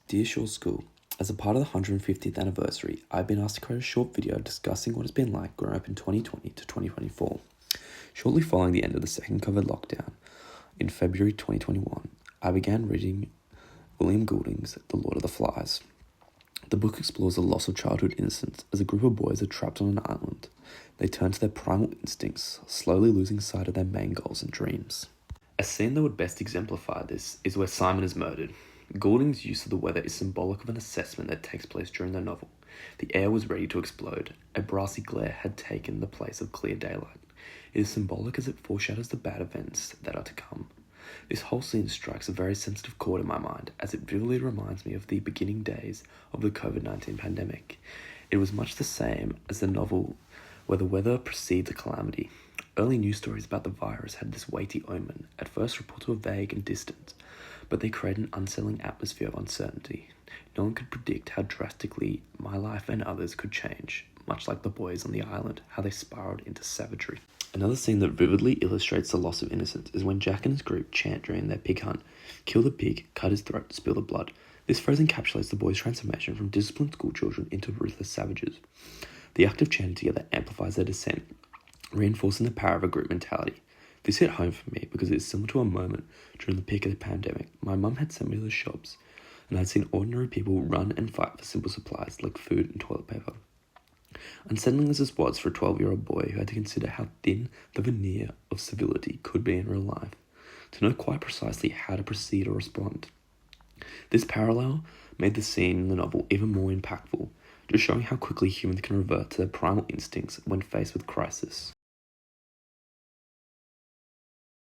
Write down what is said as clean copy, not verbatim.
Dear Shore School, as a part of the 150th anniversary, I've been asked to create a short video discussing what it's been like growing up in 2020 to 2024. Shortly following the end of the second COVID lockdown, in February 2021, I began reading William Goulding's The Lord of the Flies. The book explores the loss of childhood innocence as a group of boys are trapped on an island. They turn to their primal instincts, slowly losing sight of their main goals and dreams. A scene that would best exemplify this is where Simon is murdered. Goulding's use of the weather is symbolic of an assessment that takes place during the novel. The air was ready to explode. A brassy glare had taken the place of clear daylight. It is symbolic as it foreshadows the bad events that are to come. This whole scene strikes a very sensitive chord in my mind, as it vividly reminds me of the beginning days of the COVID-19 pandemic. It was much the same as the novel, where the weather precedes a calamity. Early news stories about the virus had this weighty omen. At first, reports were vague and distant, but they created an unsettling atmosphere of uncertainty. No one could predict how drastically my life and others could change, much like the boys on the island, how they spiraled into savagery. Another scene that vividly illustrates the loss of innocence is when Jack and his group chant during their pig hunt, "Kill the pig, cut his throat, spill the blood." This phrase encapsulates the boys' transformation from disciplined school children into ruthless savages. The act of chanting together amplifies their dissent, reinforcing the power of a group mentality. This hit home for me because it is similar to a moment during the peak of the pandemic. My mum had sent me to the shops, and I'd seen ordinary people run and fight for simple supplies like food and toilet paper. Unsettling as this was for a 12-year-old boy who had to consider how thin the veneer of civility could be in real life, to know quite precisely how to proceed or respond. This parallel made the scene in the novel even more impactful, just showing how quickly humans can revert to their primal instincts when faced with crisis.